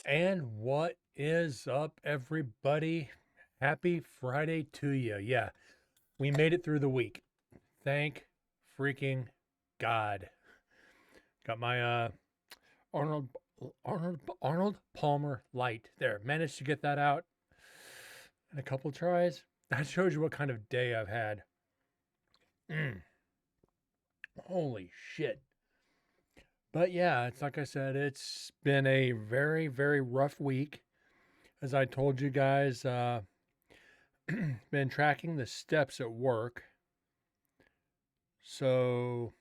And what is up, everybody? Happy Friday to you. Yeah, we made it through the week. Thank freaking God. Got my Arnold Arnold Palmer light there. Managed to get that out in a couple tries. That shows you what kind of day I've had. Mm, holy shit. But yeah, it's like I said, it's been a very, very rough week. As I told you guys, been tracking the steps at work. So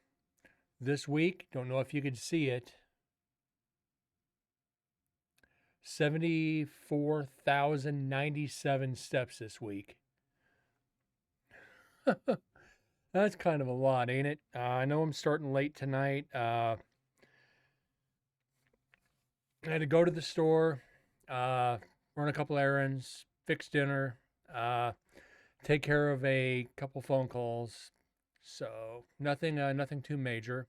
this week, don't know if you could see it, 74,097 steps this week. That's kind of a lot, ain't it? I know I'm starting late tonight. I had to go to the store, uh, run a couple errands, fix dinner, uh, take care of a couple phone calls. So nothing too major.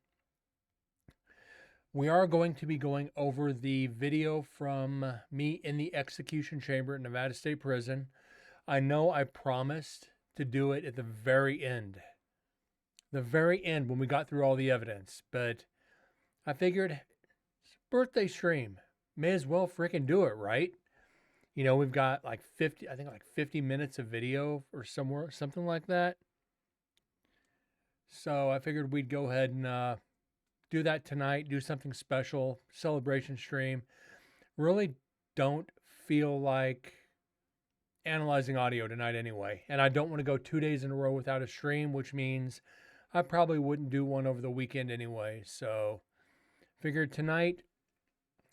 We are going to be going over the video from me in the execution chamber at Nevada State Prison. I know I promised to do it at the very end when we got through all the evidence, but I figured it's a birthday stream. May as well freaking do it, right? You know, we've got like 50, I think like 50 minutes of video or somewhere, something like that. So I figured we'd go ahead and do that tonight, do something special, celebration stream. Really don't feel like analyzing audio tonight anyway. And I don't want to go 2 days in a row without a stream, which means I probably wouldn't do one over the weekend anyway. So figured tonight,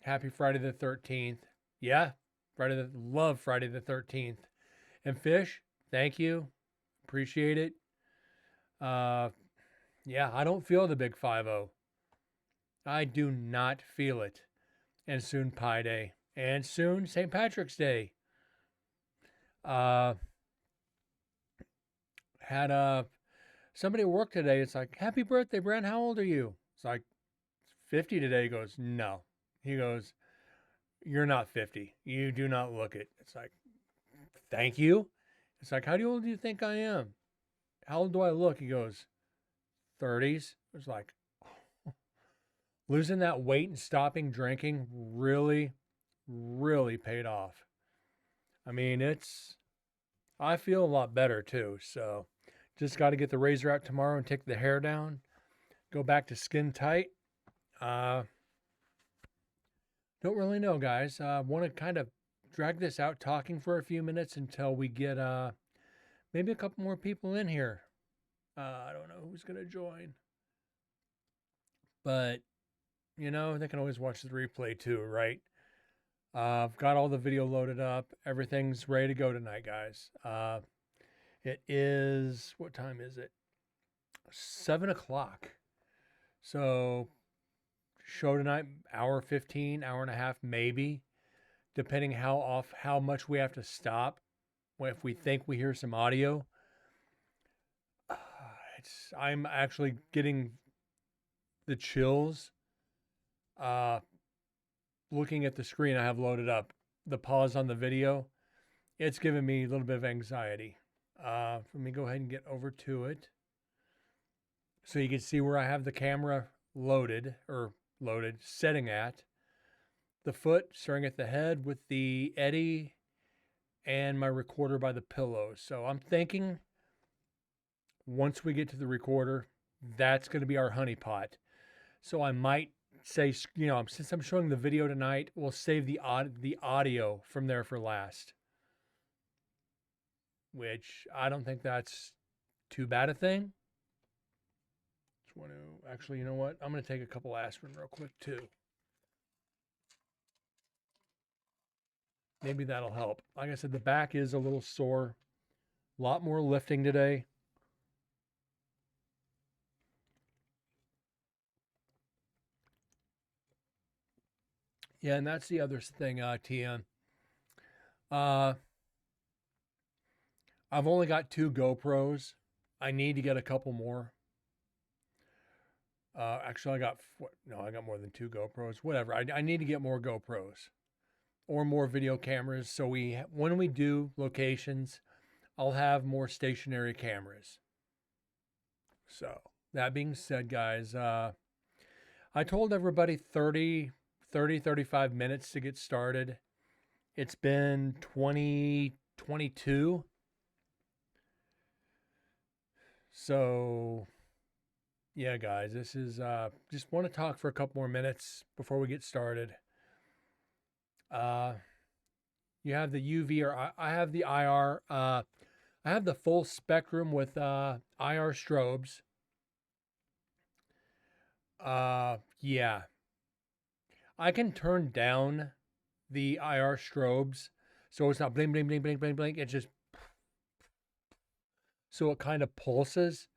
happy Friday the 13th. Yeah, love Friday the 13th. And Fish, thank you. Appreciate it. Uh yeah, I don't feel the big 5-0. I do not feel it. And soon Pi Day. And soon St. Patrick's Day. Uh had somebody at work today. It's like, happy birthday, Brent. How old are you? It's like 50 today. He goes, no. He goes, you're not 50. You do not look it. It's like, thank you. It's like, how old do you think I am? How old do I look? He goes, 30s. It's like, losing that weight and stopping drinking really, really paid off. I mean, I feel a lot better too. So just got to get the razor out tomorrow and take the hair down, go back to skin tight. Uh, don't really know, guys. Want to kind of drag this out talking for a few minutes until we get maybe a couple more people in here. I don't know who's going to join, but you know, they can always watch the replay too, right? I've got all the video loaded up. Everything's ready to go tonight, guys. It is, what time is it? 7 o'clock. So, show tonight, hour 15, hour and a half, maybe, depending how much we have to stop. If we think we hear some audio, uh, I'm actually getting the chills. Uh, Looking at the screen I have loaded up, the pause on the video, it's giving me a little bit of anxiety. Let me go ahead and get over to it so you can see where I have the camera loaded, setting at the foot, starting at the head with the eddy and my recorder by the pillow. So I'm thinking once we get to the recorder, that's going to be our honeypot. So I might say, you know, since I'm showing the video tonight, we'll save the audio from there for last, which I don't think that's too bad a thing. Just want to actually, you know what? I'm going to take a couple aspirin real quick too. Maybe that'll help. Like I said, the back is a little sore. A lot more lifting today. Yeah, and that's the other thing, TM. Uh, I've only got 2 GoPros. I need to get a couple more. Actually, I got no, I got more than 2 GoPros. Whatever. I need to get more GoPros. or more video cameras. So when we do locations, I'll have more stationary cameras. So that being said, guys, I told everybody 35 minutes to get started. It's been 2022. So yeah, guys, this is just want to talk for a couple more minutes before we get started. You have the UV, or I have the IR. I have the full spectrum with IR strobes. Yeah, I can turn down the IR strobes so it's not bling bling bling bling bling bling. It just, so it kind of pulses,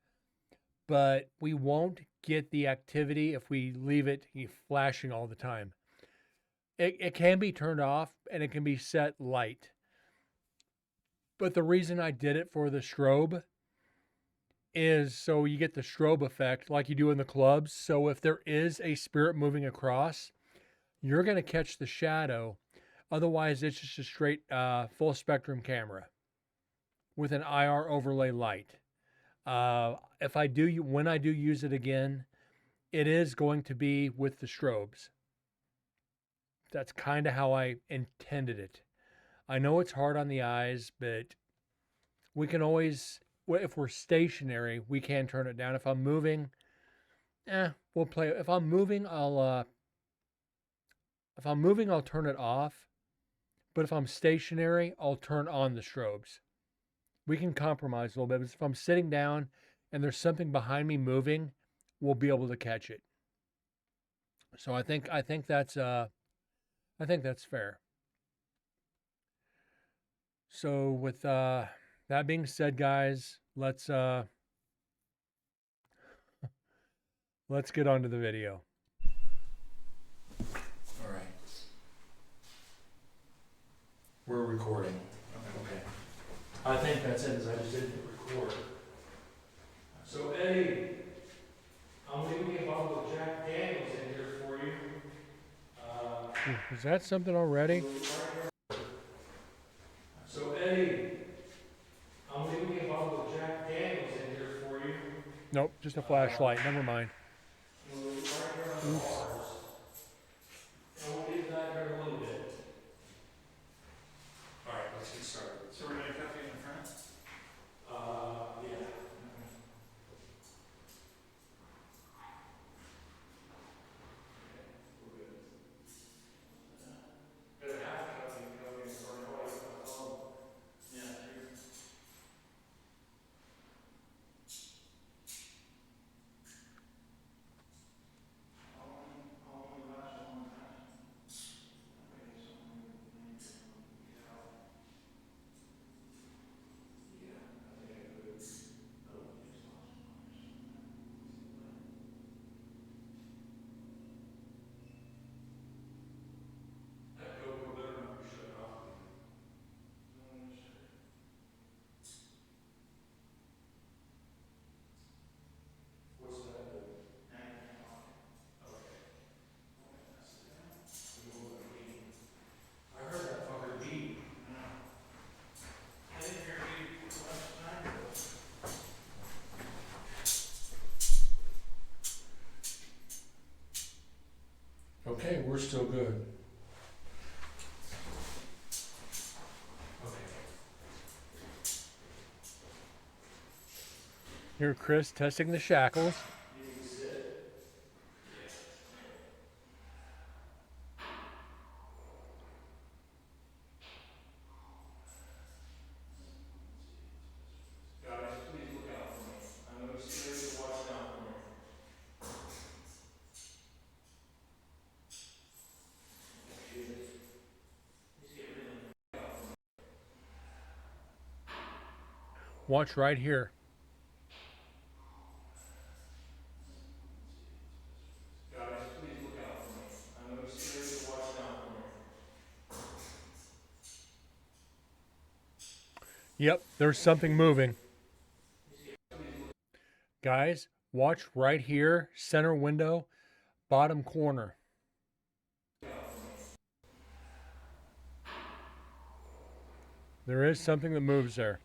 but we won't get the activity if we leave it flashing all the time. It can be turned off and it can be set light. But the reason I did it for the strobe is so you get the strobe effect like you do in the clubs. So if there is a spirit moving across, you're going to catch the shadow. Otherwise, it's just a straight full spectrum camera with an IR overlay light. If I do, when I do use it again, it is going to be with the strobes. That's kind of how I intended it. I know it's hard on the eyes, but we can always, if we're stationary, we can turn it down. If I'm moving, we'll play. If I'm moving, I'll turn it off. But if I'm stationary, I'll turn on the strobes. We can compromise a little bit. But if I'm sitting down and there's something behind me moving, we'll be able to catch it. So I think that's fair. So with that being said, guys, let's get on to the video. All right. We're recording. Okay. I think that's it, as I just didn't record. So Eddie, I'm leaving a bottle of Jack Daniels in here for you. Is that something already? So Eddie, I'm leaving a bottle of Jack Daniels in here for you. Nope, just a flashlight. Never mind. Oops. And we'll leave that here in a little bit. All right, let's get started. So we're going to cuff you in the front? Yeah. Better have to cuff you in front of the phone. Yeah, true. How long will it last? How long will it last? Okay, so I'm going to get out. Yeah, I think I could. Oh, we just lost one or something. That GoPro better not be shut off. No, sure. What's that do? Now you can talk. Okay. Okay, that's it down. I heard that fucker beep. No. I didn't hear you last time. Okay, we're still good. Okay. Here, Chris, testing the shackles. You can sit. Guys, please look out for me. I'm going to be serious to watch down for me. Watch right here. Guys, please look out for me. I'm going to be serious to watch down for me. Yep, there's something moving. Guys, watch right here, center window, bottom corner. There is something that moves there.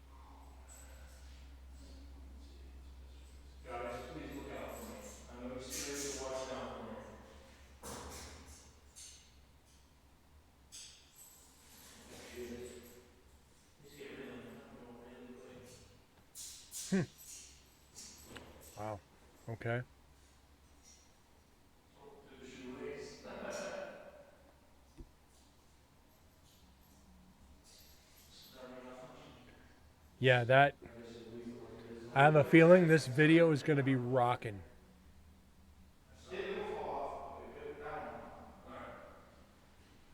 Guys, please look out for me. I know you're scared, so watch down for me. He's getting rid of them. I'm going really quick. Wow. Okay. Through the shoelace. Yeah, that. I have a feeling this video is going to be rocking. It will fall off. Okay, good. That one. Alright.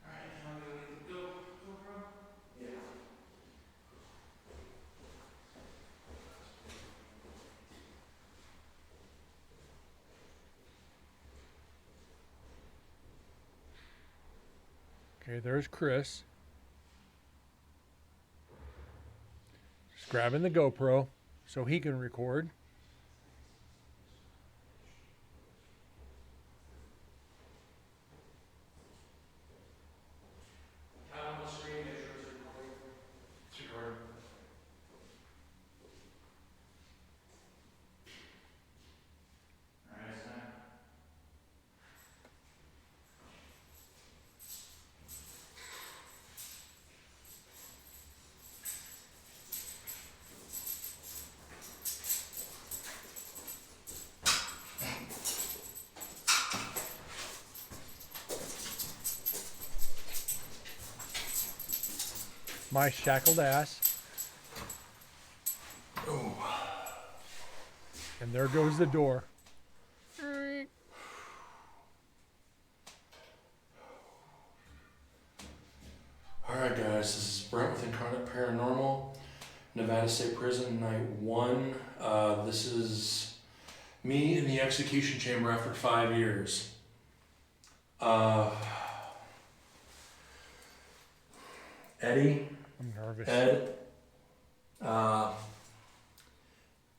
Alright, now I'm gonna get the GoPro. Yeah. Okay, there's Chris. Just grabbing the GoPro so he can record. Tap on the screen, make sure it's recording. It's recording. Alright, it's time. My shackled ass. Oh. And there goes the door. Alright guys, this is Brent with Incarnate Paranormal, Nevada State Prison, night 1. This is me in the execution chamber after 5 years. Eddie, I'm nervous. Ed,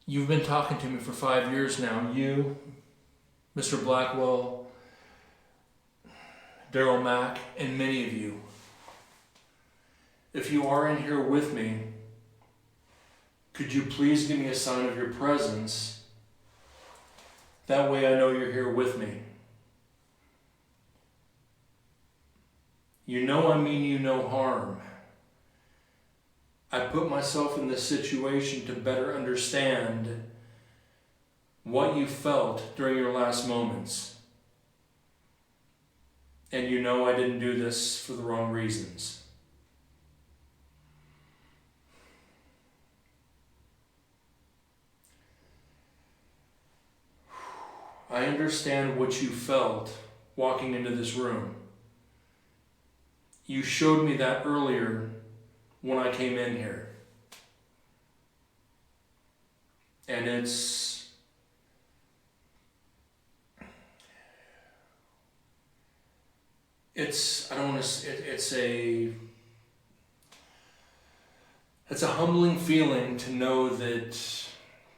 you've been talking to me for 5 years now. You, Mr. Blackwell, Daryl Mack, and many of you. If you are in here with me, could you please give me a sign of your presence? That way I know you're here with me. You know I mean you no harm. I put myself in this situation to better understand what you felt during your last moments. And you know I didn't do this for the wrong reasons. I understand what you felt walking into this room. You showed me that earlier when I came in here. And it's I don't want to, it's a humbling feeling to know that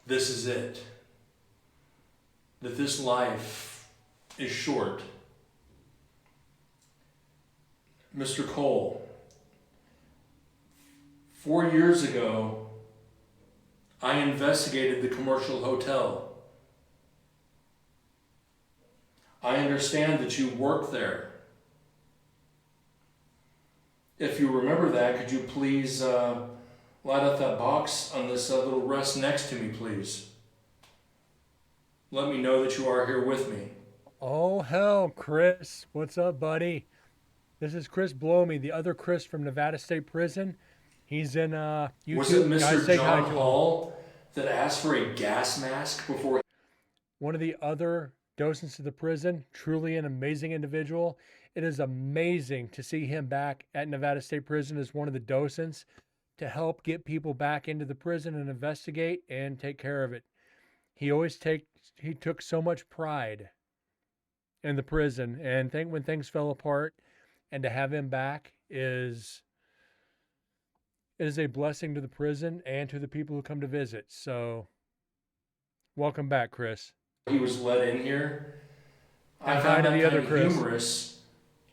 this is it. That this life is short. Mr. Cole, 4 years ago, I investigated the commercial hotel. I understand that you work there. If you remember that, could you please light up that box on this little rest next to me, please? Let me know that you are here with me. Oh, hell, Chris. What's up, buddy? This is Chris Blomey, the other Chris from Nevada State Prison. He's in YouTube. Was it Guys, Mr. say hi John to him. Hall that asked for a gas mask before? One of the other docents of the prison, truly an amazing individual. It is amazing to see him back at Nevada State Prison as one of the docents to help get people back into the prison and investigate and take care of it. He took so much pride in the prison, and when things fell apart, and to have him back is a blessing to the prison and to the people who come to visit. So, welcome back, Chris. He was let in here. I Hi found to that the kind other of Chris. humorous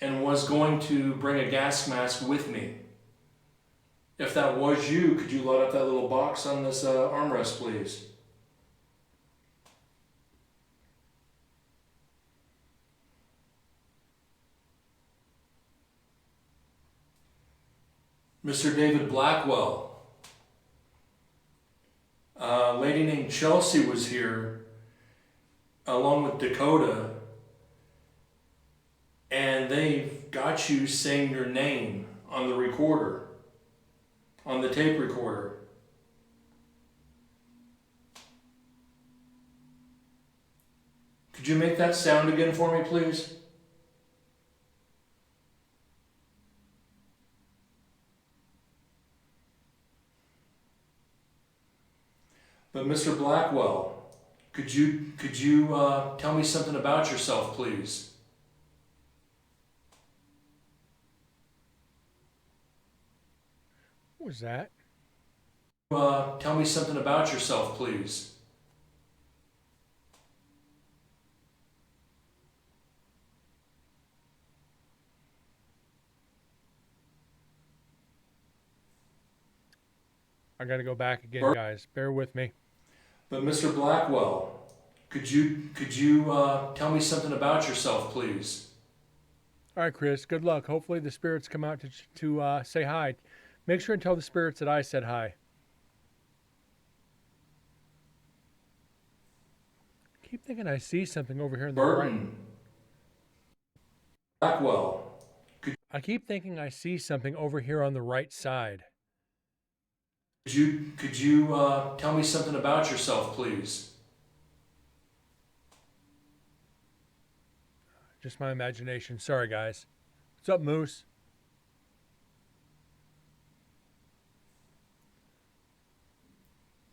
and was going to bring a gas mask with me. If that was you, could you light up that little box on this armrest, please? Mr. David Blackwell. A lady named Chelsea was here, along with Dakota, and they've got you saying your name on the recorder, on the tape recorder. Could you make that sound again for me, please? But Mr. Blackwell, could you tell me something about yourself, please? What was that? Tell me something about yourself, please. I got to go back again, guys. Bear with me. But Mr. Blackwell, could you tell me something about yourself, please? All right, Chris. Good luck. Hopefully the spirits come out to say hi. Make sure and tell the spirits that I said hi. Keep thinking I see something over here in the right. Burton. Blackwell. I keep thinking I see something over here on the right side. Could you tell me something about yourself, please? Just my imagination. Sorry, guys. What's up, Moose?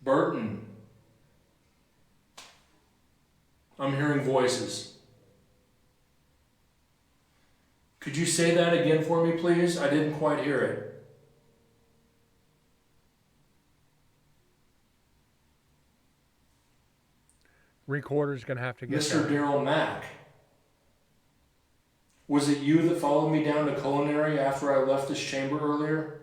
Burton. I'm hearing voices. Could you say that again for me, please? I didn't quite hear it. Recorder's going to have to get Mr. that. Daryl Mack. Was it you that followed me down to culinary after I left this chamber earlier?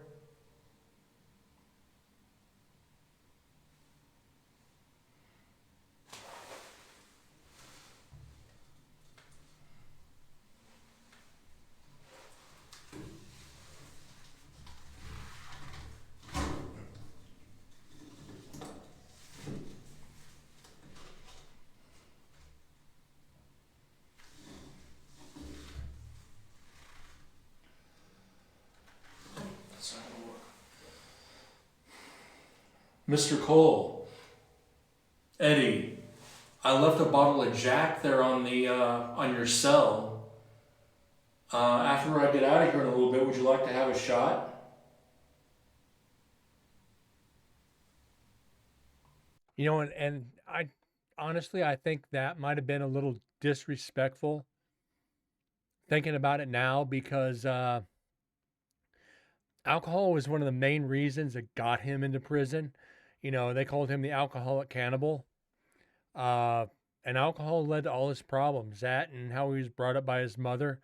Mr. Cole, Eddie, I left a bottle of Jack there on the on your cell. After I get out of here in a little bit, would you like to have a shot? You know, and I honestly, I think that might have been a little disrespectful thinking about it now because alcohol was one of the main reasons that got him into prison. You know, they called him the alcoholic cannibal. And alcohol led to all his problems, that and how he was brought up by his mother.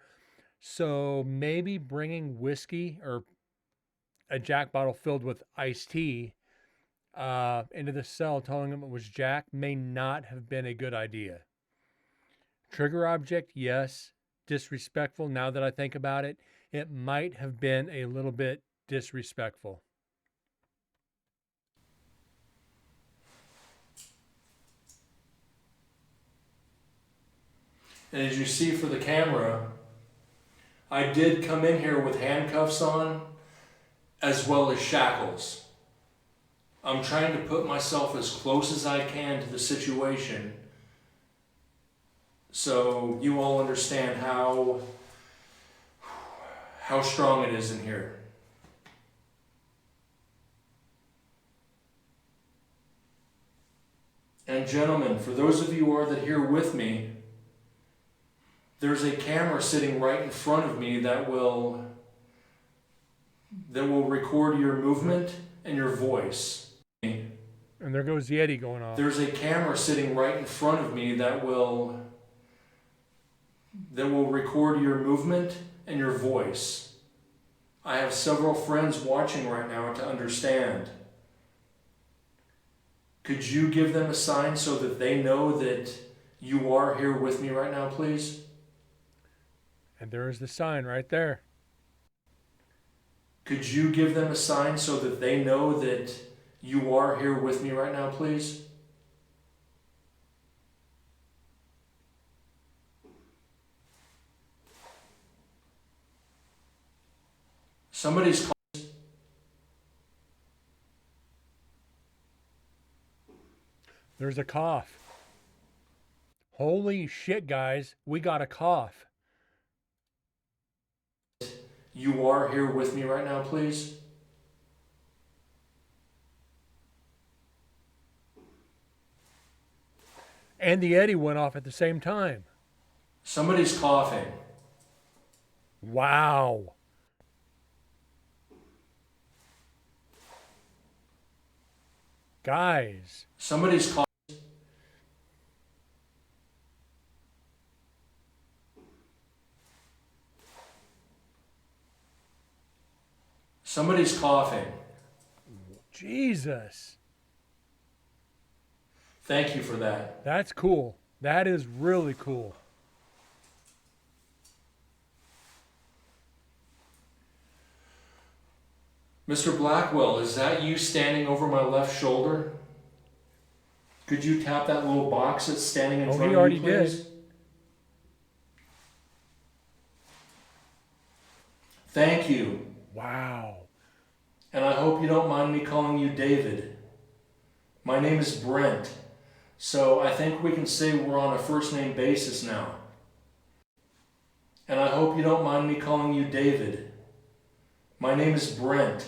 So maybe bringing whiskey or a Jack bottle filled with iced tea into the cell, telling him it was Jack, may not have been a good idea. Trigger object, yes. Disrespectful, now that I think about it. It might have been a little bit disrespectful. And as you see for the camera, I did come in here with handcuffs on as well as shackles. I'm trying to put myself as close as I can to the situation so you all understand how strong it is in here. And gentlemen, for those of you who are here with me, there's a camera sitting right in front of me that will record your movement and your voice. And there goes the Eddie going off. There's a camera sitting right in front of me that will record your movement and your voice. I have several friends watching right now to understand. Could you give them a sign so that they know that you are here with me right now, please? And there is the sign right there. Could you give them a sign so that they know that you are here with me right now, please? Somebody's calling. There's a cough. Holy shit, guys. We got a cough. You are here with me right now, please? And the Eddie went off at the same time. Somebody's coughing. Wow. Guys. Somebody's coughing. Somebody's coughing. Jesus. Thank you for that. That's cool. That is really cool. Mr. Blackwell, is that you standing over my left shoulder? Could you tap that little box that's standing in front of you, already please? did. Thank you. Wow. And I hope you don't mind me calling you David. My name is Brent, so I think we can say we're on a first name basis now. And I hope you don't mind me calling you David. My name is Brent,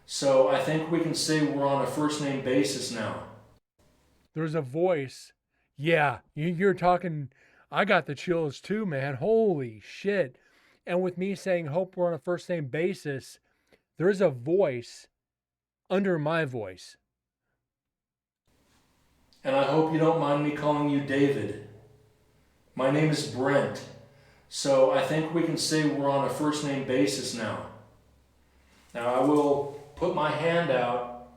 so I think we can say we're on a first name basis now. There's a voice. Yeah, you're talking. I got the chills too, man. Holy shit. And with me saying, hope we're on a first name basis, there's a voice under my voice. And I hope you don't mind me calling you David. My name is Brent, so I think we can say we're on a first name basis now. Now I will put my hand out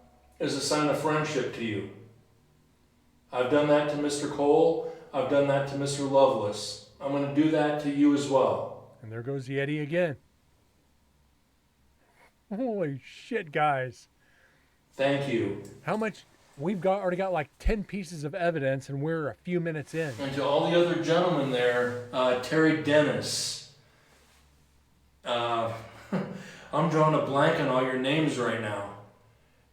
as a sign of friendship to you. I've done that to Mr. Cole. I've done that to Mr. Lovelace. I'm going to do that to you as well. And there goes the Eddie again. Holy shit, guys. Thank you. How much? We've already got like 10 pieces of evidence and we're a few minutes in. And to all the other gentlemen there, Terry Dennis. I'm drawing a blank on all your names right now.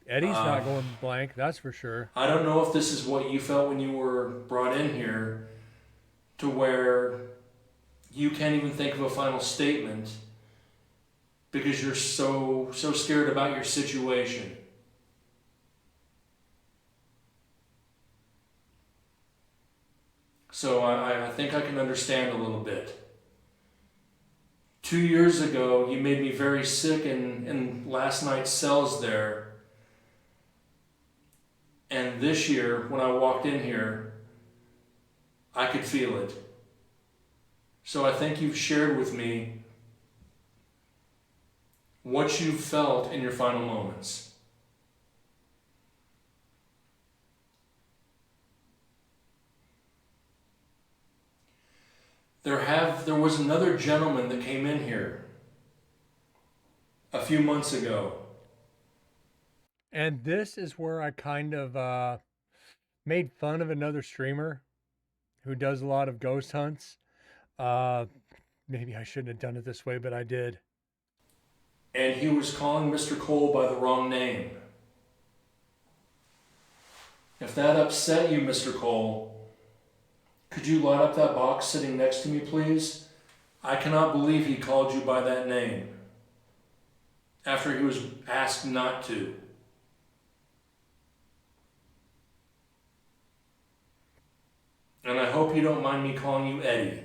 Eddie's not going blank, that's for sure. I don't know if this is what you felt when you were brought in here, to where you can't even think of a final statement because you're so scared about your situation. So I think I can understand a little bit. 2 years ago, you made me very sick in last night's cells there. And this year, when I walked in here, I could feel it. So I think you've shared with me what you felt in your final moments. There was another gentleman that came in here a few months ago. And this is where I kind of made fun of another streamer who does a lot of ghost hunts. Maybe I shouldn't have done it this way, but I did. And he was calling Mr. Cole by the wrong name. If that upset you, Mr. Cole, could you light up that box sitting next to me, please? I cannot believe he called you by that name after he was asked not to. And I hope you don't mind me calling you Eddie.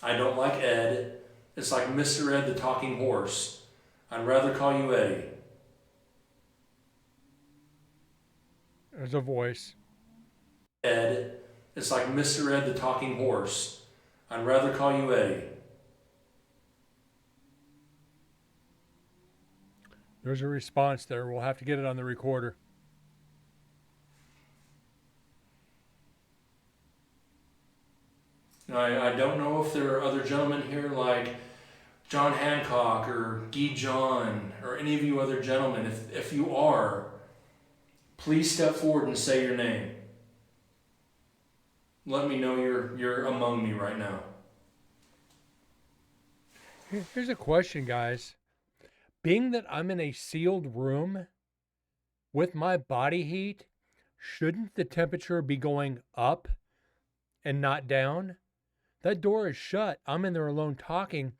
I don't like Ed. It's like Mr. Ed the Talking Horse. I'd rather call you Eddie. There's a voice. Ed. It's like Mr. Ed the Talking Horse. I'd rather call you Eddie. There's a response there. We'll have to get it on the recorder. I don't know if there are other gentlemen here like John Hancock or Guy John or any of you other gentlemen. If you are, please step forward and say your name. Let me know you're among me right now. Here's a question, guys. Being that I'm in a sealed room with my body heat, shouldn't the temperature be going up and not down? That door is shut. I'm in there alone talking.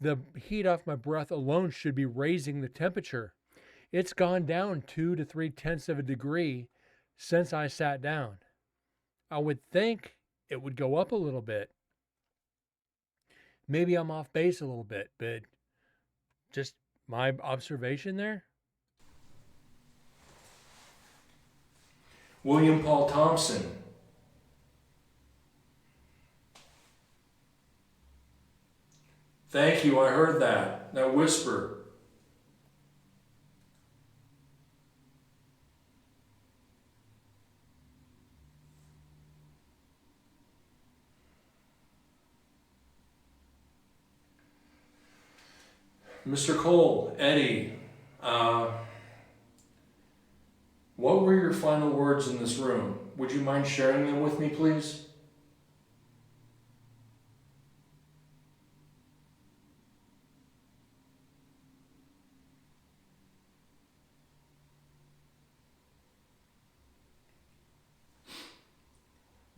The heat off my breath alone should be raising the temperature. It's gone down 2 to 3 tenths of a degree since I sat down. I would think it would go up a little bit. Maybe I'm off base a little bit, but just my observation there. William Paul Thompson. Thank you, I heard that whisper. Mr. Cole, Eddie, what were your final words in this room? Would you mind sharing them with me, please?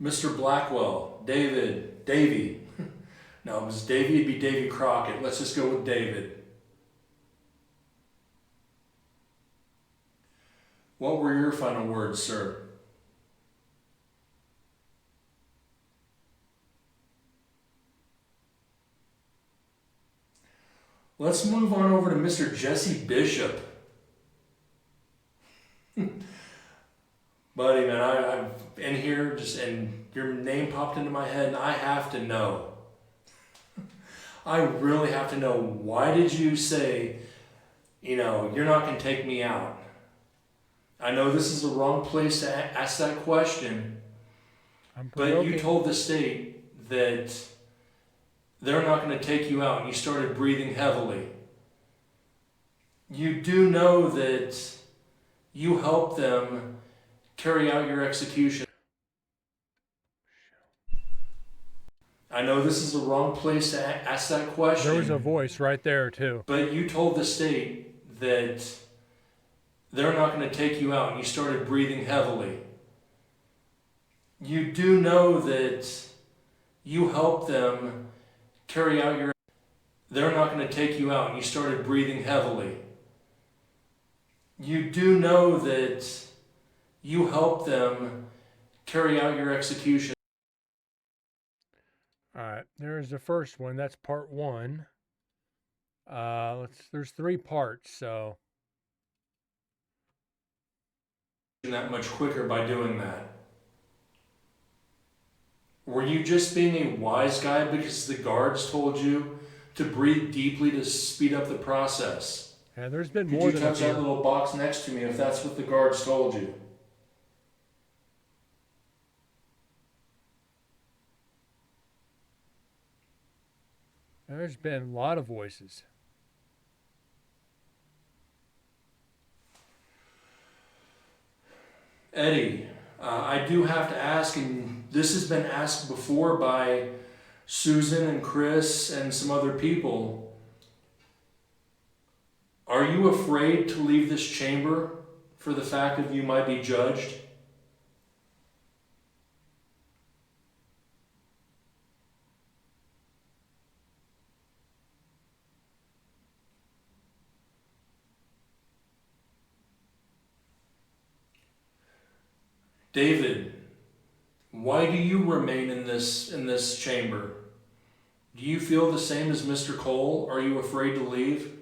Mr. Blackwell, Davy. No, it was Davy, it'd be Davy Crockett. Let's just go with David. What were your final words, sir? Let's move on over to Mr. Jesse Bishop. Buddy, man, I'm in here and your name popped into my head and I have to know. I really have to know, why did you say, you're not going to take me out? I know this is the wrong place to ask that question, but you told the state that they're not going to take you out and you started breathing heavily. You do know that you helped them carry out your execution. I know this is the wrong place to ask that question. There was a voice right there, too. But you told the state that they're not going to take you out and you started breathing heavily. You do know that you helped them carry out your... They're not going to take you out and you started breathing heavily. You do know that you helped them carry out your execution. All right, there's the first one. That's part one. There's 3 parts, so that much quicker by doing that. Were you just being a wise guy because the guards told you to breathe deeply to speed up the process? Yeah, there's been more than a few. Could you touch that little box next to me if that's what the guards told you? There's been a lot of voices. Eddie, I do have to ask, and this has been asked before by Susan and Chris and some other people. Are you afraid to leave this chamber for the fact that you might be judged? David, why do you remain in this chamber? Do you feel the same as Mr. Cole? Are you afraid to leave?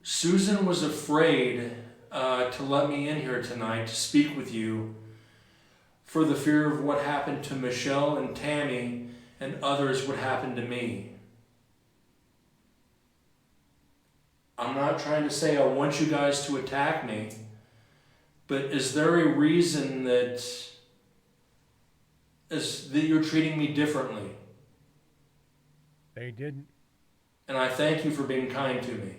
Susan was afraid to let me in here tonight to speak with you for the fear of what happened to Michelle and Tammy and others would happen to me. I'm not trying to say I want you guys to attack me, but is there a reason that you're treating me differently? They didn't. And I thank you for being kind to me.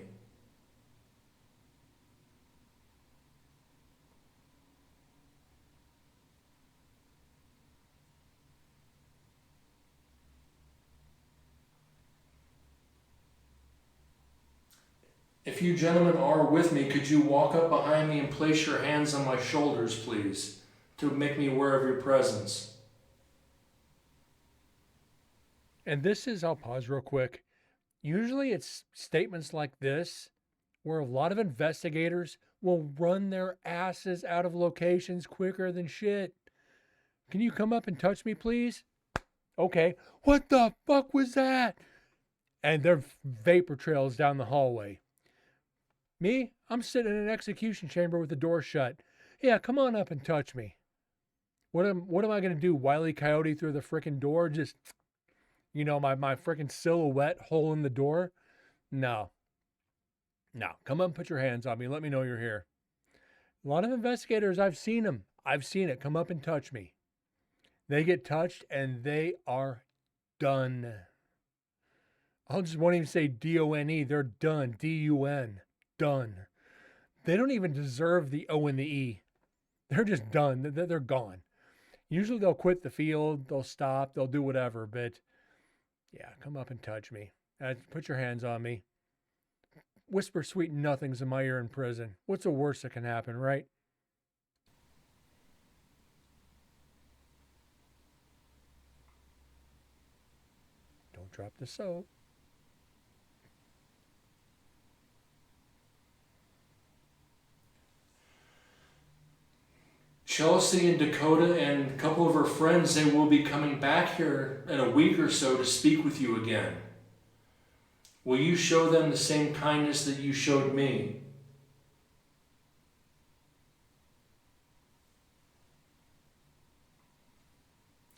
If you gentlemen are with me, could you walk up behind me and place your hands on my shoulders, please, to make me aware of your presence? And this is, I'll pause real quick. Usually it's statements like this where a lot of investigators will run their asses out of locations quicker than shit. Can you come up and touch me, please? Okay. What the fuck was that? And there are vapor trails down the hallway. Me, I'm sitting in an execution chamber with the door shut. Yeah, come on up and touch me. What am I gonna do? Wile E. Coyote through the frickin' door? Just, my frickin' silhouette hole in the door? No. No. Come up and put your hands on me. Let me know you're here. A lot of investigators, I've seen them. I've seen it. Come up and touch me. They get touched and they are done. I just won't even say D-O-N-E. They're done. D-U-N. Done. They don't even deserve the O and the E. They're just done. They're gone. Usually they'll quit the field. They'll stop. They'll do whatever. But yeah, come up and touch me. Put your hands on me. Whisper sweet nothings in my ear in prison. What's the worst that can happen, right? Don't drop the soap. Chelsea and Dakota and a couple of her friends, they will be coming back here in a week or so to speak with you again. Will you show them the same kindness that you showed me?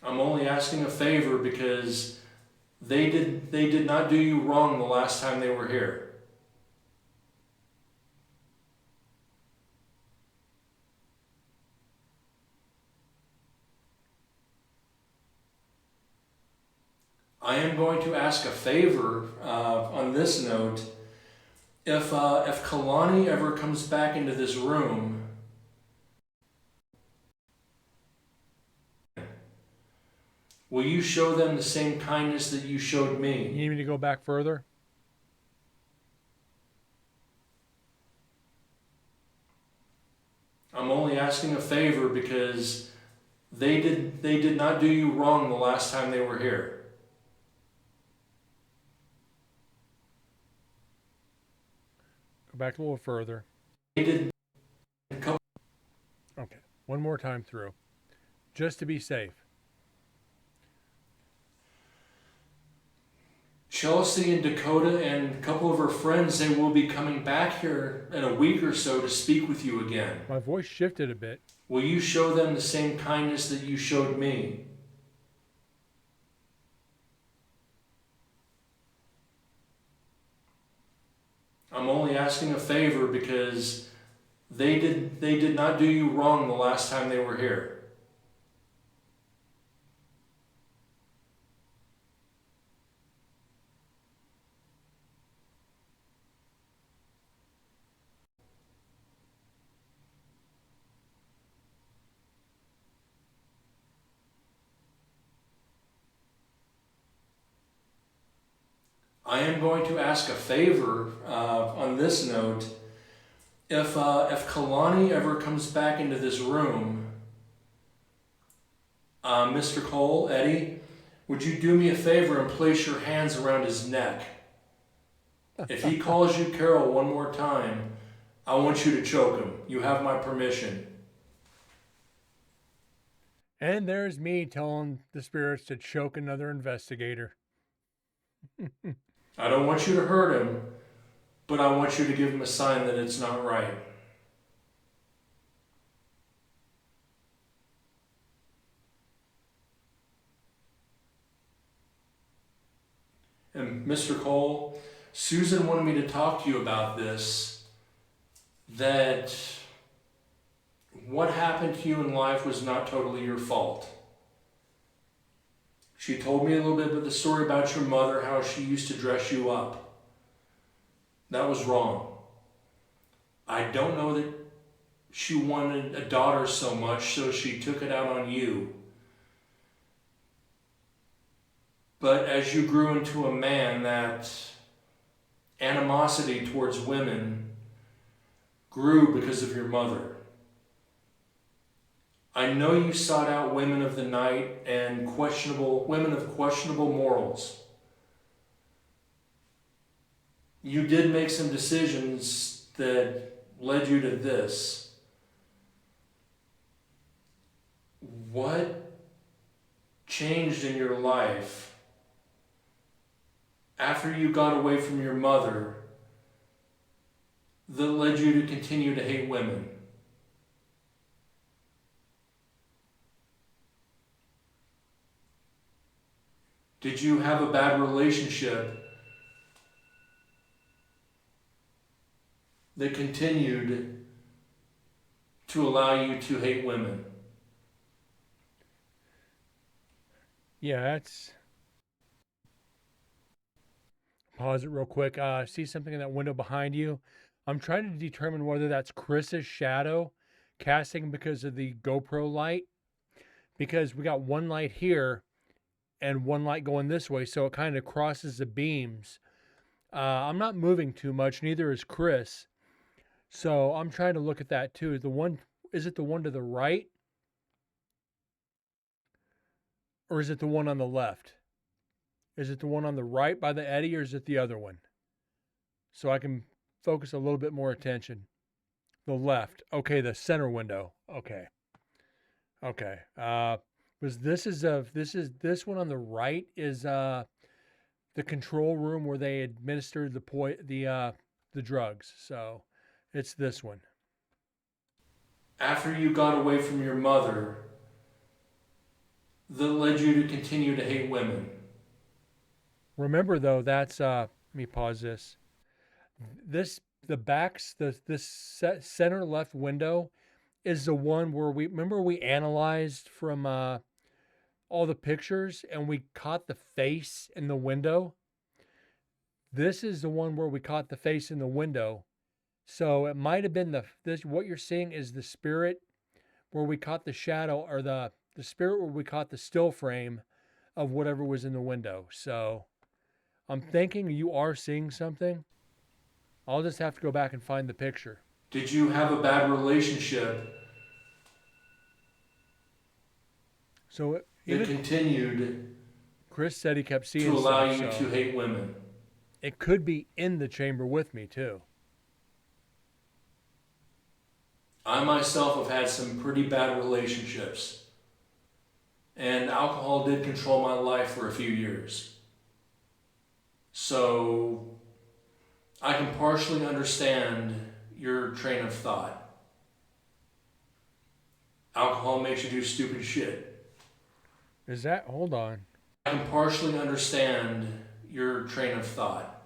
I'm only asking a favor because they did not do you wrong the last time they were here. I am going to ask a favor on this note. If Kalani ever comes back into this room, will you show them the same kindness that you showed me? You need me to go back further? I'm only asking a favor because they did not do you wrong the last time they were here. Go back a little further. They did. Okay. One more time through. Just to be safe. Chelsea and Dakota and a couple of her friends, they will be coming back here in a week or so to speak with you again. My voice shifted a bit. Will you show them the same kindness that you showed me? I'm only asking a favor because they did not do you wrong the last time they were here. I am going to ask a favor on this note. If Kalani ever comes back into this room, Mr. Cole, Eddie, would you do me a favor and place your hands around his neck? If he calls you Carol one more time, I want you to choke him. You have my permission. And there's me telling the spirits to choke another investigator. I don't want you to hurt him, but I want you to give him a sign that it's not right. And Mr. Cole, Susan wanted me to talk to you about this, that what happened to you in life was not totally your fault. She told me a little bit of the story about your mother, how she used to dress you up. That was wrong. I don't know that she wanted a daughter so much, so she took it out on you. But as you grew into a man, that animosity towards women grew because of your mother. I know you sought out women of the night and women of questionable morals. You did make some decisions that led you to this. What changed in your life after you got away from your mother that led you to continue to hate women? Did you have a bad relationship that continued to allow you to hate women? Yeah, that's. Pause it real quick. See something in that window behind you? I'm trying to determine whether that's Chris's shadow casting because of the GoPro light. Because we got one light here and one light going this way, so it kind of crosses the beams. I'm not moving too much, neither is Chris. So I'm trying to look at that too. Is it the one to the right? Or is it the one on the left? Is it the one on the right by the eddy, or is it the other one? So I can focus a little bit more attention. The left. Okay, the center window. Okay. Okay. This one on the right is the control room where they administered the drugs. So it's this one. After you got away from your mother that led you to continue to hate women? Remember though, that's let me pause this. This center left window is the one where we analyzed from all the pictures and we caught the face in the window. This is the one where we caught the face in the window. So it might have been what you're seeing is the spirit where we caught the shadow, or the spirit where we caught the still frame of whatever was in the window. So I'm thinking you are seeing something. I'll just have to go back and find the picture. Did you have a bad relationship So that continued Chris said he kept seeing to allow stuff, you so to hate women? it could be in the chamber with me too. I myself have had some pretty bad relationships, and alcohol did control my life for a few years. So I can partially understand your train of thought. Alcohol makes you do stupid shit. Hold on. I can partially understand your train of thought.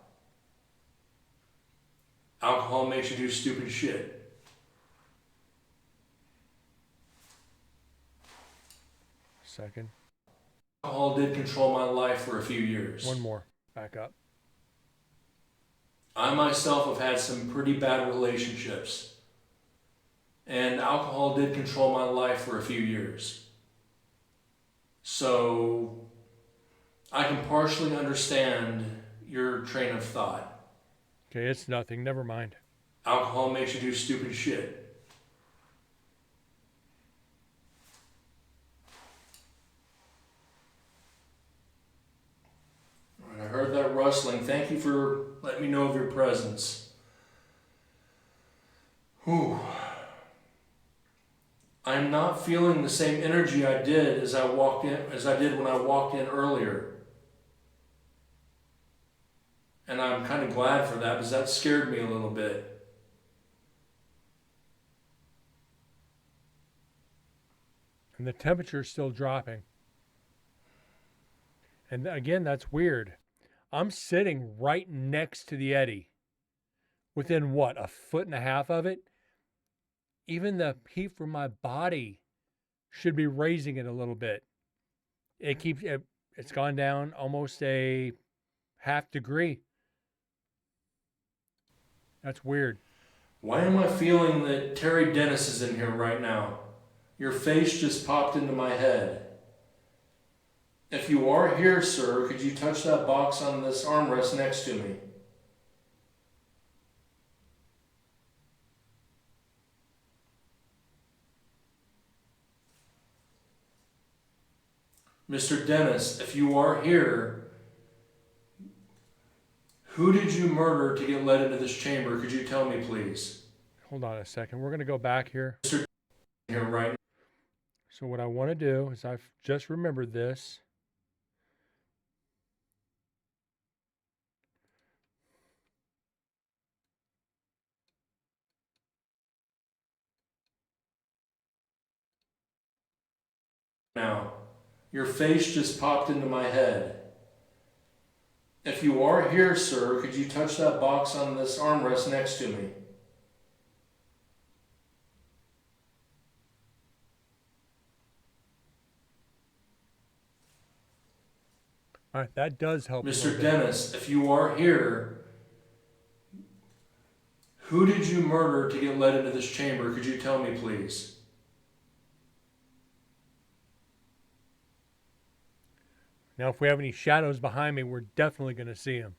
Alcohol makes you do stupid shit. Second. Alcohol did control my life for a few years. One more. Back up. I myself have had some pretty bad relationships, and alcohol did control my life for a few years. So I can partially understand your train of thought. Okay, it's nothing. Never mind. Alcohol makes you do stupid shit. I heard that rustling. Thank you for letting me know of your presence. Whew. I'm not feeling the same energy I did as I did when I walked in earlier. And I'm kind of glad for that because that scared me a little bit. And the temperature's still dropping. And again, that's weird. I'm sitting right next to the eddy, within what, a foot and a half of it? Even the heat from my body should be raising it a little bit. It's gone down almost a half degree. That's weird. Why am I feeling that Terry Dennis is in here right now? Your face just popped into my head. If you are here, sir, could you touch that box on this armrest next to me? Mr. Dennis, if you are here, who did you murder to get led into this chamber? Could you tell me, please? Hold on a second. We're going to go back here. Mr. Here, right? So what I want to do is I've just remembered this. Now, your face just popped into my head. If you are here, sir, could you touch that box on this armrest next to me? All right, that does help. Mr. Dennis, if you are here, who did you murder to get led into this chamber? Could you tell me, please? Now, if we have any shadows behind me, we're definitely going to see them.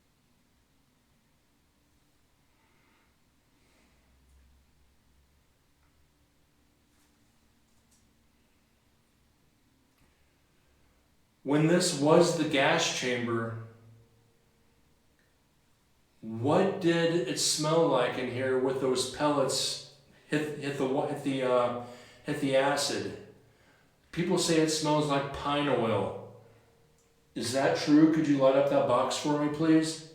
When this was the gas chamber, what did it smell like in here with those pellets hit the acid? People say it smells like pine oil. Is that true? Could you light up that box for me, please?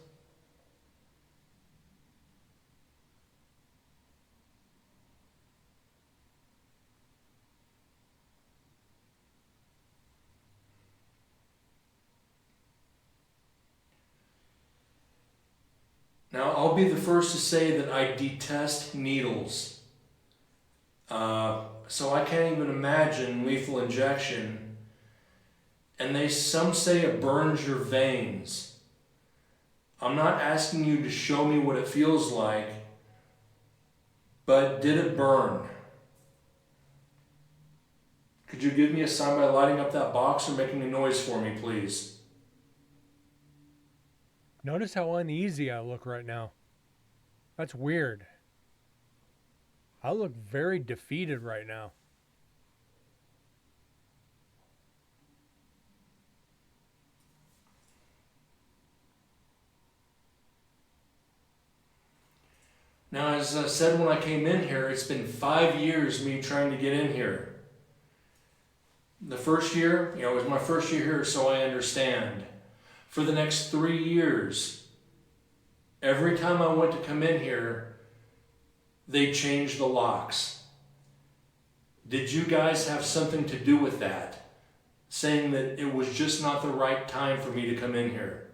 Now, I'll be the first to say that I detest needles. So I can't even imagine lethal injection. And some say it burns your veins. I'm not asking you to show me what it feels like, but did it burn? Could you give me a sign by lighting up that box or making a noise for me, please? Notice how uneasy I look right now. That's weird. I look very defeated right now. Now, as I said when I came in here, it's been 5 years me trying to get in here. The first year, it was my first year here, so I understand. For the next 3 years, every time I went to come in here, they changed the locks. Did you guys have something to do with that? Saying that it was just not the right time for me to come in here?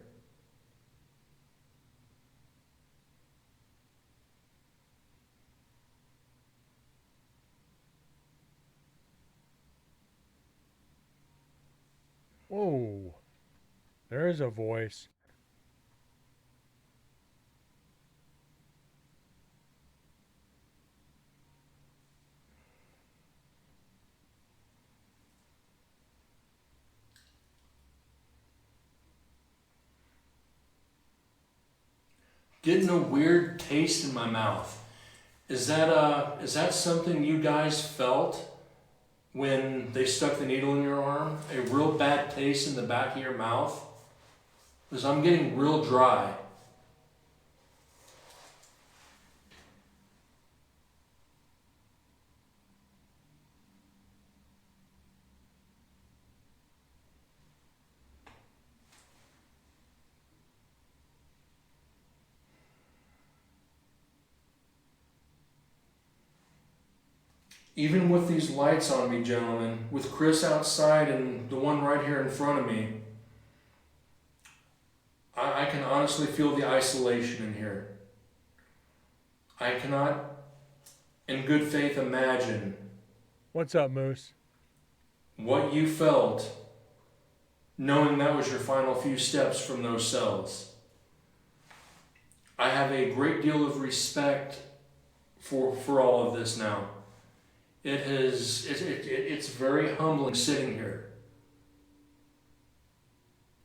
Whoa. There's a voice. Getting a weird taste in my mouth. Is that something you guys felt when they stuck the needle in your arm? A real bad taste in the back of your mouth? Because I'm getting real dry. Even with these lights on me, gentlemen, with Chris outside and the one right here in front of me, I can honestly feel the isolation in here. I cannot, in good faith, imagine What's up, Moose? what you felt knowing that was your final few steps from those cells. I have a great deal of respect for all of this now. It's very humbling sitting here.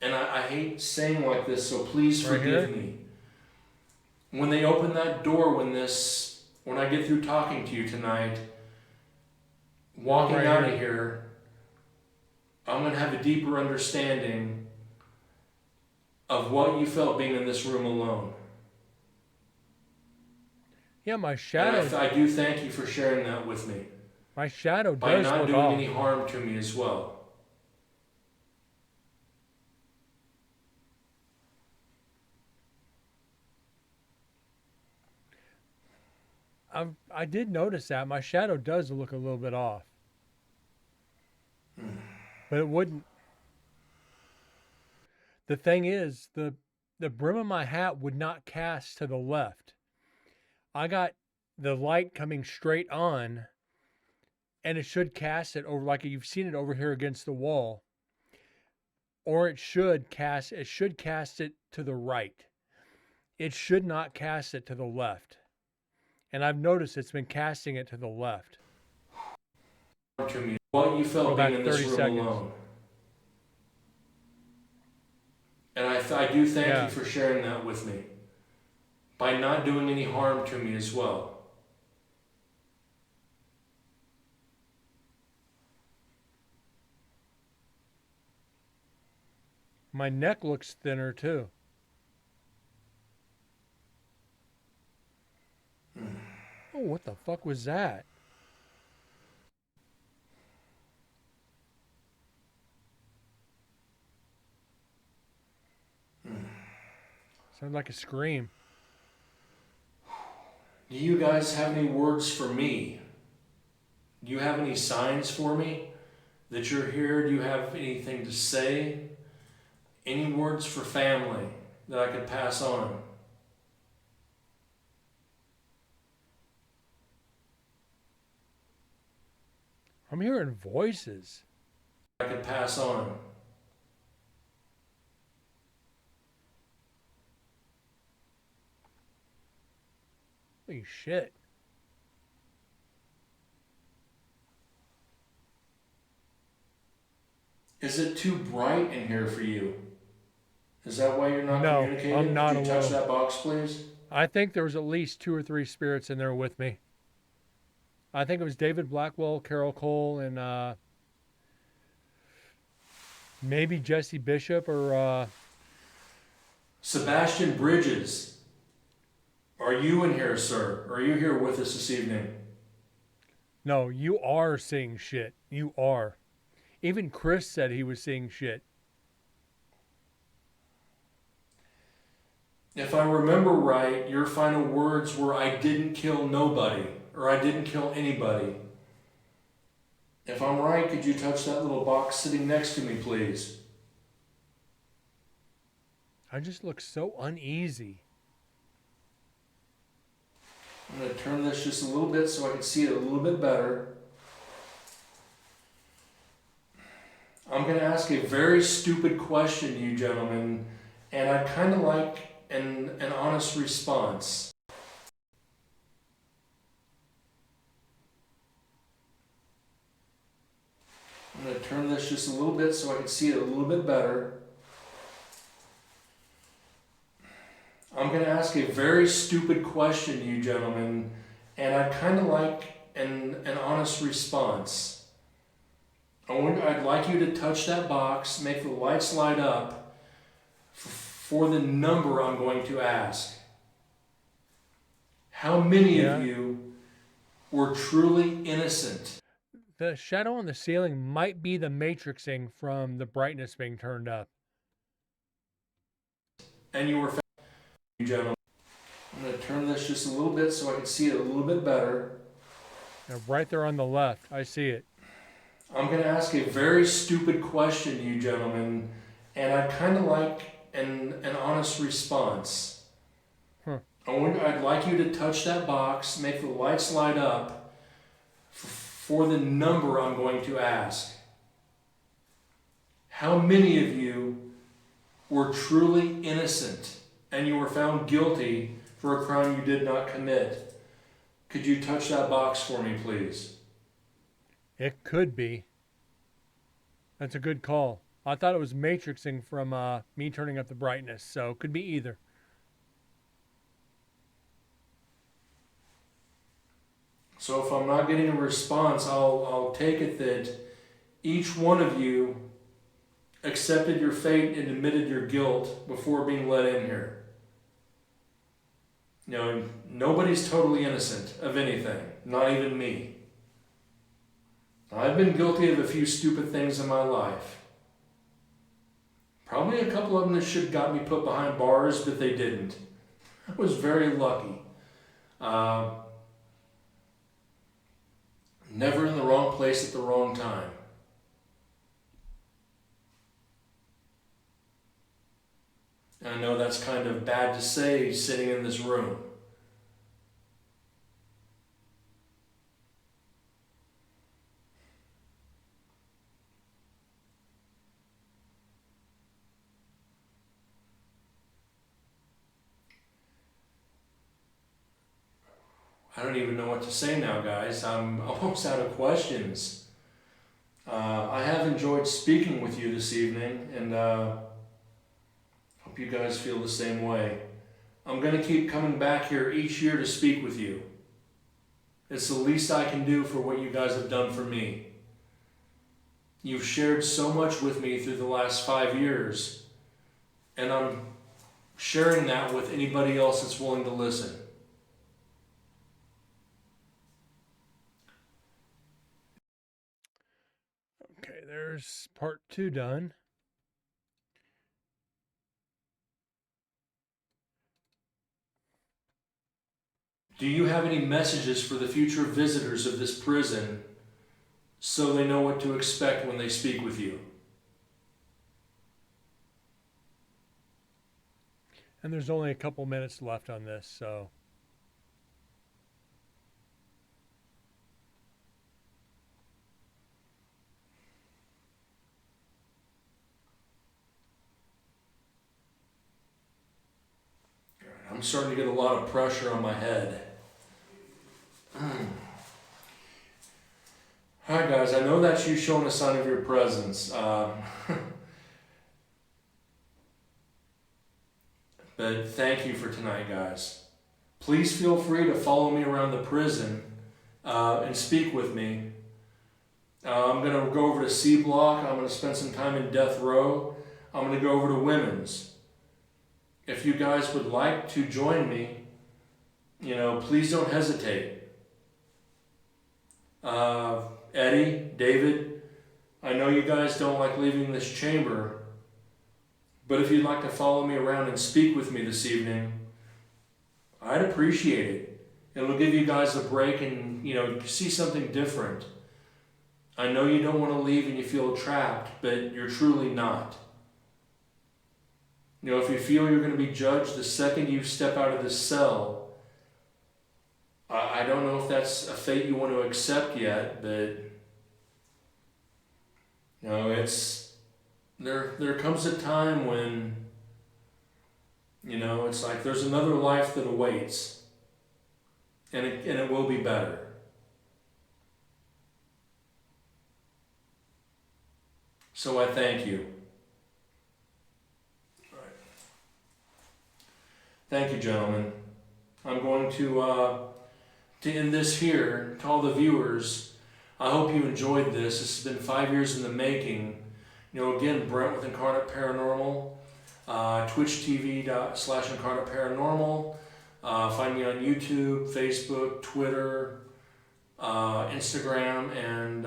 And I hate saying like this, so please Right forgive here? me. When they open that door, when I get through talking to you tonight, walking Right out here. of here, I'm going to have a deeper understanding of what you felt being in this room alone. Yeah, my And shadow. I do thank you for sharing that with me. My shadow By does not look doing off. any harm to me as well. I did notice that my shadow does look a little bit off, but it wouldn't. The thing is, the brim of my hat would not cast to the left. I got the light coming straight on, and it should cast it over like you've seen it over here against the wall, or it should cast it to the right. It should not cast it to the left. And I've noticed it's been casting it to the left. To me, what you Go felt back being in this 30 room seconds. alone. And I do thank Yeah. you for sharing that with me. By not doing any harm to me as well. My neck looks thinner too. Oh, what the fuck was that? Sounded like a scream. Do you guys have any words for me? Do you have any signs for me that you're here? Do you have anything to say? Any words for family that I could pass on? I'm hearing voices. I could pass on. Holy shit. Is it too bright in here for you? Is that why you're not No, communicating? I'm not Could you touch alone. that box, please? I think there was at least 2 or 3 spirits in there with me. I think it was David Blackwell, Carol Cole, and maybe Jesse Bishop or Sebastian Bridges. Are you in here, sir? Are you here with us this evening? no, you are seeing shit. You are. Even Chris said he was seeing shit. If I remember right, your final words were, I didn't kill nobody, or I didn't kill anybody. If I'm right, could you touch that little box sitting next to me, please? I just look so uneasy. I'm going to turn this just a little bit so I can see it a little bit better. I'm going to ask a very stupid question, you gentlemen, and I'd kind of like an honest response. I'm going to turn this just a little bit so I can see it a little bit better. I'm going to ask a very stupid question, you gentlemen, and I'd kind of like an honest response. I'd like you to touch that box, make the lights light up for the number I'm going to ask. How many of you were truly innocent? The shadow on the ceiling might be the matrixing from the brightness being turned up. And you were, you gentlemen. I'm going to turn this just a little bit so I can see it a little bit better. Right there on the left. I see it. I'm going to ask a very stupid question, you gentlemen, and I'd kind of like an honest response. Huh. I'd like you to touch that box, make the lights light up for the number I'm going to ask. How many of you were truly innocent and you were found guilty for a crime you did not commit? Could you touch that box for me, please? It could be. That's a good call. I thought it was matrixing from me turning up the brightness, so it could be either. So if I'm not getting a response, I'll take it that each one of you accepted your fate and admitted your guilt before being let in here. You know, nobody's totally innocent of anything, not even me. I've been guilty of a few stupid things in my life. Probably a couple of them that should have got me put behind bars, but they didn't. I was very lucky. Never in the wrong place at the wrong time. And I know that's kind of bad to say sitting in this room. I don't even know what to say now, guys. I'm almost out of questions. I have enjoyed speaking with you this evening, and hope you guys feel the same way. I'm going to keep coming back here each year to speak with you. It's the least I can do for what you guys have done for me. You've shared so much with me through the last 5 years, and I'm sharing that with anybody else that's willing to listen. Okay, there's part 2 done. Do you have any messages for the future visitors of this prison so they know what to expect when they speak with you? And there's only a couple minutes left on this, so. I'm starting to get a lot of pressure on my head. Hi guys, I know that's you showing a sign of your presence. But thank you for tonight, guys. Please feel free to follow me around the prison and speak with me. I'm going to go over to C Block. I'm going to spend some time in Death Row. I'm going to go over to Women's. If you guys would like to join me, you know, please don't hesitate. Eddie, David, I know you guys don't like leaving this chamber, but if you'd like to follow me around and speak with me this evening, I'd appreciate it. It'll give you guys a break and, you know, see something different. I know you don't want to leave and you feel trapped, but you're truly not. You know, if you feel you're going to be judged the second you step out of this cell, I don't know if that's a fate you want to accept yet, but you know, it's there comes a time when, you know, it's like there's another life that awaits, and it will be better. So I thank you. Thank you, gentlemen. I'm going to end this here. To all the viewers, I hope you enjoyed this. This has been 5 years in the making. You know, again, Brent with Incarnate Paranormal, Twitch TV.com/Incarnate Paranormal. Find me on YouTube, Facebook, Twitter, Instagram, and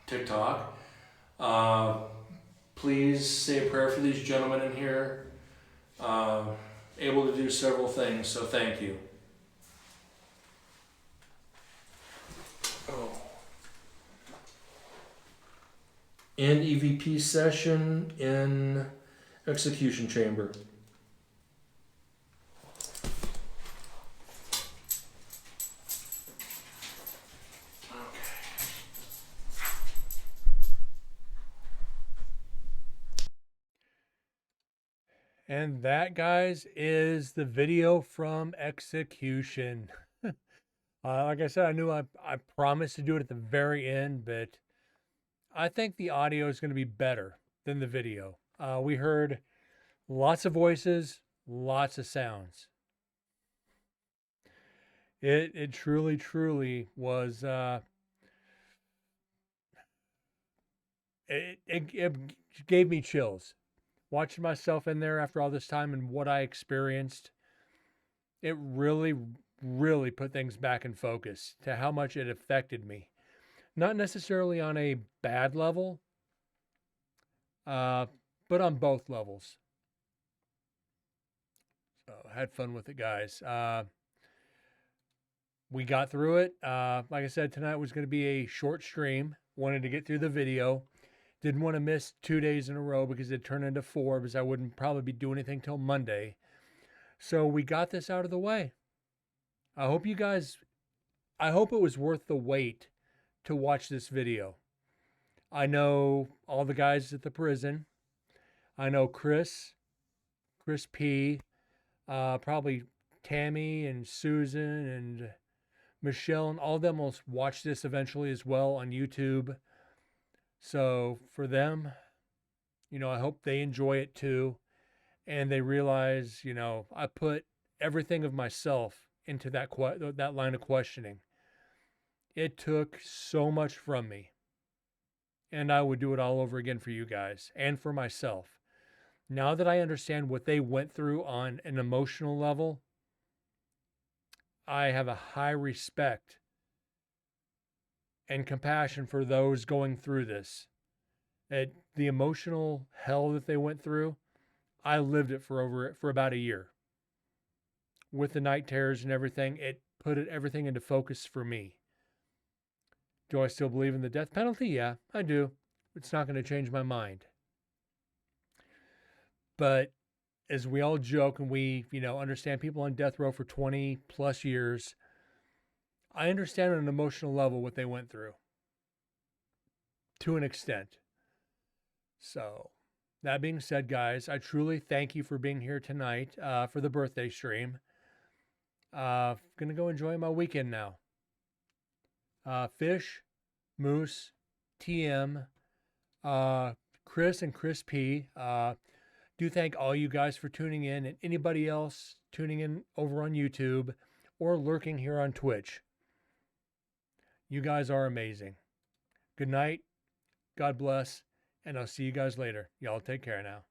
TikTok. Please say a prayer for these gentlemen in here. Able to do several things, so thank you. End EVP session in execution chamber. And that, guys, is the video from execution. Like I said, I promised to do it at the very end, but I think the audio is going to be better than the video. We heard lots of voices, lots of sounds. It truly was. It gave me chills watching myself in there after all this time and what I experienced. It really put things back in focus to how much it affected me. Not necessarily on a bad level, but on both levels. So I had fun with it, guys. We got through it. Like I said, tonight was going to be a short stream. Wanted to get through the video. Didn't want to miss 2 days in a row because it turned into 4 because I wouldn't probably be doing anything till Monday. So we got this out of the way. I hope it was worth the wait to watch this video. I know all the guys at the prison. I know Chris P, probably Tammy and Susan and Michelle, and all of them will watch this eventually as well on YouTube. So for them, I hope they enjoy it too. And they realize, I put everything of myself into that line of questioning. It took so much from me. And I would do it all over again for you guys and for myself. Now that I understand what they went through on an emotional level, I have a high respect and compassion for those going through this. The emotional hell that they went through, I lived it for about a year. With the night terrors and everything, it put everything into focus for me. Do I still believe in the death penalty? Yeah, I do. It's not going to change my mind. But as we all joke and we, understand people on death row for 20 plus years, I understand on an emotional level what they went through to an extent. So, that being said, guys, I truly thank you for being here tonight for the birthday stream. Gonna go enjoy my weekend now. Fish, Moose, TM, Chris and Chris P. Do thank all you guys for tuning in, and anybody else tuning in over on YouTube or lurking here on Twitch. You guys are amazing. Good night. God bless. And I'll see you guys later. Y'all take care now.